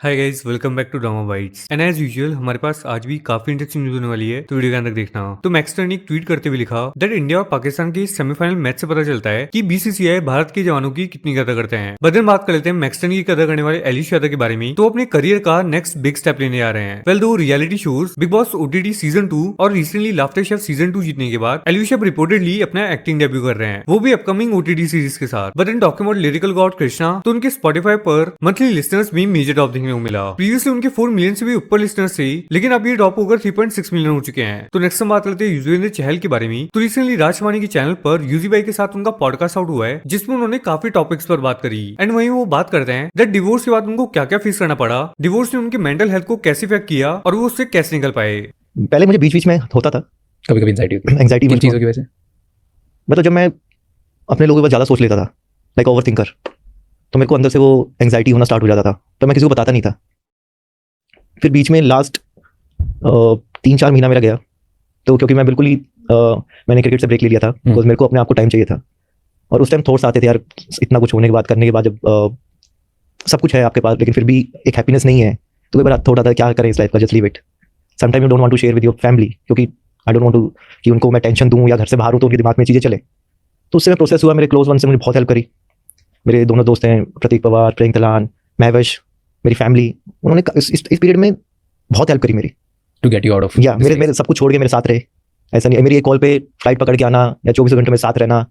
Hi guys, welcome back to Drama Bytes. And as usual हमारे पास आज भी काफी इंटरेस्टिंग न्यूज होने वाली है, तो वीडियो के अंदर देखना। तो मैक्सटर ने एक ट्वीट करते हुए लिखा दैट इंडिया और पाकिस्तान के सेमीफाइनल मैच से पता चलता है कि बीसीसीआई भारत के जवानों की कितनी कदर करते हैं। बदन बात कर लेते हैं मैक्सटन की कदर करने वाले एलिश यादव के बारे में। तो अपने करियर का नेक्स्ट बिग स्टेप लेने आ रहे हैं। वेल, दो reality shows big boss OTT season 2 और रिसेंटली लाफ्टर शेफ सीजन 2 जीतने के बाद एलिश रिपोर्टेडली अपना एक्टिंग डेब्यू कर रहे हैं, वो भी अपकमिंग ओटीटी सीरीज के साथ। But in talking about lyrical God Krishna, तो उनके स्पॉटिफाई पर मंथली लिसनर्स भी मेजर ड्रॉप देखने को मिला। प्रीवियसली उनके 4 मिलियन से भी ऊपर लिसनर्स थे, लेकिन अब ये ड्रॉप होकर 3.6 मिलियन हो चुके हैं। तो नेक्स्ट हम बात करते हैं युजवेंद्र चहल के बारे में। तो रिसेंटली राजवानी के चैनल पर यूजी भाई के साथ उनका पॉडकास्ट आउट हुआ है, जिसमें उन्होंने काफी टॉपिक्स पर बात करी। एंड वहीं वो बात करते हैं दैट डिवोर्स के बाद उनको क्या क्या फेस करना पड़ा, डिवोर्स ने उनके मेंटल हेल्थ को कैसे इफेक्ट किया और वो उससे कैसे निकल पाए। पहले मुझे बीच बीच में होता था कभी कभी एंग्जाइटी किन चीज़ों की वजह से। मतलब जब मैं अपने लोगों के बाद ज़्यादा सोच लेता था, लाइक ओवर थिंकर, तो मेरे को अंदर से वो एंग्जाइटी होना स्टार्ट हो जाता था, तो मैं किसी को बताता नहीं था। फिर बीच में लास्ट 3-4 महीना मेरा गया, तो क्योंकि मैं बिल्कुल ही मैंने क्रिकेट से ब्रेक ले लिया था, बिकॉज मेरे को अपने आप को टाइम चाहिए था। और उस टाइम थॉट्स आते थे, यार इतना कुछ होने के बाद, करने के बाद, जब सब कुछ है आपके पास लेकिन फिर भी एक हैप्पीनेस नहीं है, तो कई बार थोड़ा था क्या करें इस लाइफ का, just leave it. Sometime you don't want to share with your family, क्योंकि आई डोंट वांट टू कि उनको मैं टेंशन दूं या घर से बाहर हूं तो उनके दिमाग में चीज़ें चले। तो उससे मैं प्रोसेस हुआ, मेरे क्लोज वन से मुझे बहुत हेल्प करी। मेरे दोनों दोस्त हैं, प्रतीक पवार, प्रियंक तलान, महवश, मेरी फैमिली, उन्होंने इस पीरियड में बहुत हेल्प करी मेरी, to get you out of. या मेरे सब कुछ छोड़ के मेरे साथ रहे। ऐसा नहीं मेरी एक कॉल पे फ्लाइट पकड़ के आना या 24 घंटे में साथ रहना,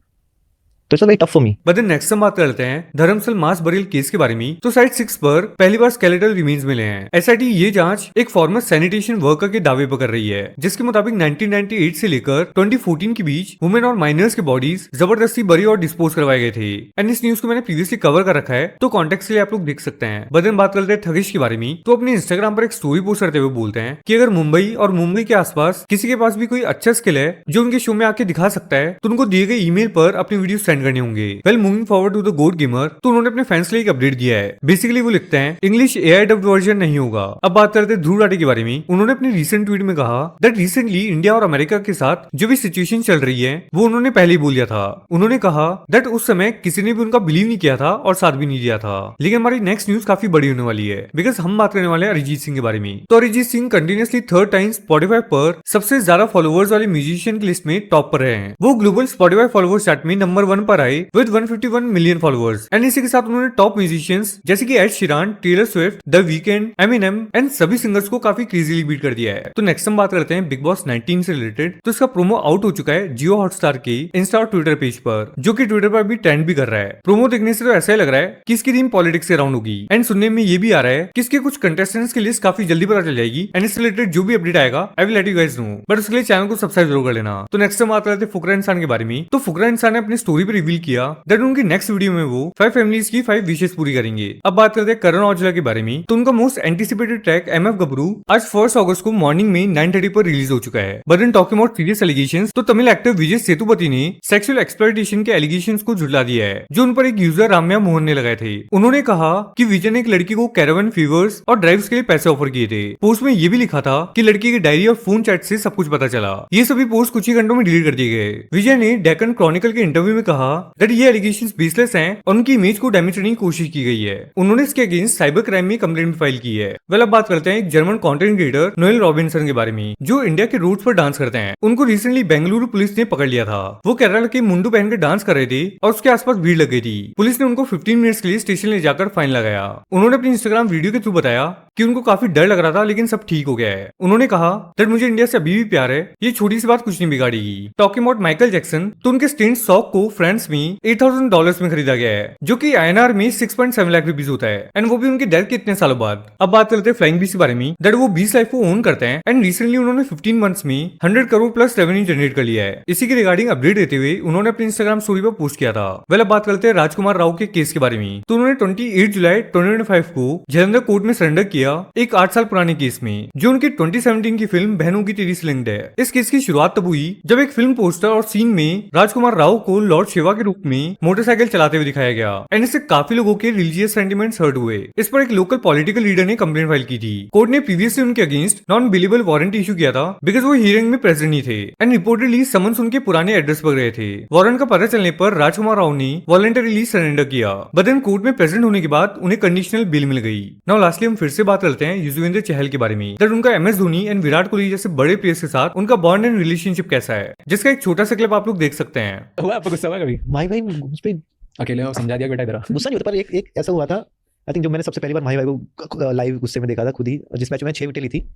तो it's very tough for me. But next हम बात करते हैं धर्मसल मास बरियल केस के बारे में। तो साइट 6 पर पहली बार स्केलेटल रिमेन्स मिले हैं। एसआईटी ये जांच एक फॉर्मर सैनिटेशन वर्कर के दावे पर कर रही है, जिसके मुताबिक 1998 से लेकर 2014 के बीच वुमेन और माइनर्स के बॉडीज जबरदस्ती बरी और डिस्पोज करवाए गए थे। एंड इस न्यूज को मैंने प्रीवियसली कवर कर रखा है, तो कॉन्टेक्स्ट के लिए आप लोग देख सकते हैं। बदन बात करते हैं ठगिश के बारे में। तो अपने इंस्टाग्राम पर एक स्टोरी पोस्ट करते हुए बोलते हैं कि अगर मुंबई और मुंबई के आसपास किसी के पास भी कोई अच्छा स्किल है जो उनके शो में आके दिखा सकता है, तो उनको दिए गए ईमेल पर अपनी वीडियो सेंड करने होंगे। मूविंग फॉरवर्ड टू द गोड गेमर, तो उन्होंने अपने फैंस के लिए एक अपडेट दिया है। बेसिकली वो लिखते हैं इंग्लिश एआई डब्ड वर्जन नहीं होगा। अब बात करते हैं ध्रुव राठी के बारे में। उन्होंने अपनी रीसेंट ट्वीट में कहा दैट रिसेंटली इंडिया और अमेरिका के साथ जो भी सिचुएशन चल रही है वो उन्होंने पहले ही बोल दिया था। उन्होंने कहा दैट उस समय किसी ने भी उनका बिलीव नहीं किया था और साथ भी नहीं दिया था। लेकिन हमारी नेक्स्ट न्यूज काफी बड़ी होने वाली है, बिकॉज हम बात करने वाले हैं अरिजीत सिंह के बारे में। तो Arijit Singh continuously 3rd time Spotify पर सबसे ज्यादा फॉलोअर्स वाले म्यूजिशियन की लिस्ट में टॉप पर रहे हैं। वो ग्लोबल स्पॉटिफाई फॉलोअर्स चार्ट में नंबर 1 पर आए विद 151 मिलियन फॉलोअर्स। एंड इसी के साथ उन्होंने टॉप म्यूजिशियंस जैसे कि Ed Sheeran, Taylor Swift, the Weeknd, Eminem and सभी सिंगर्स को काफी क्रेजीली बीट कर दिया है। तो नेक्स्ट हम बात करते हैं बिग बॉस 19 से रिलेटेड। तो इसका प्रोमो आउट हो चुका है जियो हॉटस्टार के इंस्टा और ट्विटर पेज पर, जो कि ट्विटर पर भी ट्रेंड भी कर रहा है। प्रोमो देखने से तो ऐसा ही लग रहा है कि इसकी थीम पॉलिटिक्स के अराउंड होगी। एंड सुनने में ये भी आ रहा है कि इसके कुछ कंटेस्टेंट्स की लिस्ट काफी जल्दी पता चल जाएगी। एंड इससे रिलेटेड जो भी अपडेट आएगा I will let you guys know, but उसके लिए चैनल को सब्सक्राइब जरूर कर लेना। तो नेक्स्ट हम बात करते हैं फुकरा इंसान के बारे में। तो फुकरा इंसान ने अपनी स्टोरी पर रिवील किया दैट उनकी नेक्स्ट वीडियो में वो 5 फैमिलीज की 5 विशेष पूरी करेंगे। अब बात करते हैं करण औजला के बारे में। तो उनका मोस्ट एंटिसिपेटेड ट्रैक एमएफ गबरू आज 1 अगस्त को मॉर्निंग में 9:30 पर रिलीज हो चुका है। But in talking about serious allegations, तो तमिल एक्टर विजय सेतुपति ने सेक्सुअल एक्सप्लॉयटेशन के एलिगेशंस को झुठला दिया है जो उन पर एक यूजर राम्या मोहन ने लगाए थे। उन्होंने कहा कि विजय ने एक लड़की को कैरावन फीवर्स और ड्राइव्स के लिए पैसे ऑफर किए थे। पोस्ट में ये भी लिखा था कि लड़की की डायरी और फोन चैट से सब कुछ पता चला। ये सभी पोस्ट कुछ ही घंटों में डिलीट कर दिए गए। विजय ने डेक्कन क्रॉनिकल के इंटरव्यू में कहा दैट ये एलिगेशंस बेसलेस हैं और उनकी इमेज को डैमेज करने की कोशिश की गई है। उन्होंने इसके अगेंस्ट साइबर क्राइम में कंप्लेंट फाइल की है। वेल, अब बात करते हैं एक German content creator Noel Robinson के बारे में, जो इंडिया के रोड्स पर डांस करते हैं। उनको रिसेंटली बेंगलुरु पुलिस ने पकड़ लिया था। वो केरला के मुंडू पहनकर डांस कर रहे थे और उसके आसपास भीड़ लग गई थी। पुलिस ने उनको 15 मिनट्स के लिए स्टेशन ले जाकर फाइन लगाया। उन्होंने अपनी इंस्टाग्राम वीडियो के थ्रू बताया कि उनको काफी डर लग रहा था लेकिन सब ठीक हो गया है। उन्होंने कहा दैट मुझे इंडिया से अभी भी प्यार है, ये छोटी सी बात कुछ नहीं बिगाड़ेगी। टॉकिंग अबाउट माइकल जैक्सन, तो उनके स्टेंट सॉक को फ्रांस में $8,000 में खरीदा गया है, जो कि INR में 6.7 लाख रुपीज होता है। एंड वो भी उनके डेथ के इतने सालों बाद। अब बात करते हैं फ्लाइंग बीस के बारे में। दैट वो 20 लाइफ को ओन करते हैं एंड रिसेंटली उन्होंने 15 मंथ्स में 100 करोड़ प्लस रेवेन्यू जनरेट कर लिया है। इसी के रिगार्डिंग अपडेट देते हुए उन्होंने अपनी इंस्टाग्राम स्टोरी पर पोस्ट किया था। वेल, अब बात करते हैं राजकुमार राव के केस के बारे में। तो उन्होंने 28 जुलाई 2025 को जलंधर कोर्ट में सरेंडर किया लिया एक 8 साल पुराने केस में, जो उनकी 2017 की फिल्म बहनों की तेरी से लिंक्ड है। इस केस की शुरुआत तब हुई जब एक फिल्म पोस्टर और सीन में राजकुमार राव को लॉर्ड शिवा के रूप में मोटरसाइकिल चलाते हुए दिखाया गया एंड इससे काफी लोगों के रिलीजियस सेंटिमेंट्स हर्ट हुए। इस पर एक लोकल पॉलिटिकल लीडर ने कंप्लेंट फाइल की थी। कोर्ट ने प्रीवियसली उनके against non believable warrant issue किया था बिकॉज वो हियरिंग में प्रेजेंट नहीं थे एंड रिपोर्टेडली समन्स उनके पुराने एड्रेस पर गए थे। वारंट का पता चलने पर राजकुमार राव ने वॉलंटरीली सरेंडर किया, बट देन कोर्ट में प्रेजेंट होने के बाद उन्हें कंडीशनल बेल मिल गई। नाउ लास्टली हम फिर से बात करते हैं युजवेंद्र चहल के बारे में, दैट उनका MS धोनी एंड विराट कोहली जैसे बड़े प्लेयर्स के साथ उनका बॉन्ड एंड रिलेशनशिप कैसा है, जिसका एक छोटा सा क्लिप आप लोग देख सकते हैं। हुआ आपको गुस्सा हुआ कभी? माही भाई उस पर अकेले हो, समझा दिया बेटा इधर आ। गुस्सा नहीं होता, पर एक ऐसा हुआ था, आई थिंक, जो मैंने सबसे पहली बार माही भाई को लाइव गुस्से में देखा था खुद ही, जिस मैच में 6 विकेट ली थी।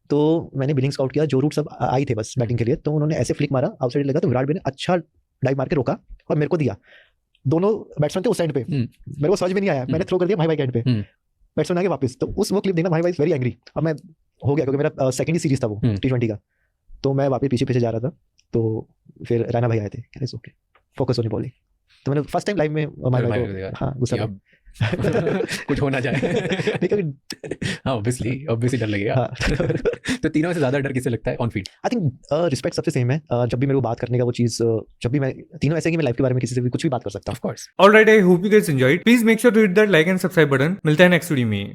तो मैंने बिलिंग स्काउट किया, जो रूट सब आई थे बस बैटिंग के लिए, तो उन्होंने ऐसे फ्लिक मारा, आउटसाइड लगा, तो विराट भाई ने अच्छा डाइव मार के रोका और मेरे को दिया। दोनों बैट्समैन थे उस साइड पे, मेरे को समझ में नहीं आया, मैंने थ्रो कर दिया माही भाई के एंड पे, बैट्समैन आ गए वापस। तो उस वो क्लिप देखना, माही भाई वेरी एंग्री। अब मैं हो गया क्योंकि मेरा सेकंड ही सीरीज था वो T20 का, तो मैं वापस पीछे पीछे जा रहा था, तो फिर रैना भाई आए थे, कह रहे ओके फोकस ऑन बॉलिंग। तो मैंने फर्स्ट टाइम लाइव में माही भाई को हाँ गुस्सा अब कुछ होना जाए। हाँ ऑब्वियसली डर लगेगा। तो तीनों से ज्यादा डर किसे लगता है on field? I think respect सबसे सेम है। जब भी मेरे को बात करने का वो चीज, जब भी मैं तीनों ऐसे कि मैं लाइफ के बारे में किसी से भी कुछ भी बात कर सकता हूँ। Of course. Alright, I hope you guys enjoyed. Please make sure to hit that like and subscribe button. मिलते हैं नेक्स्ट वीडियो में।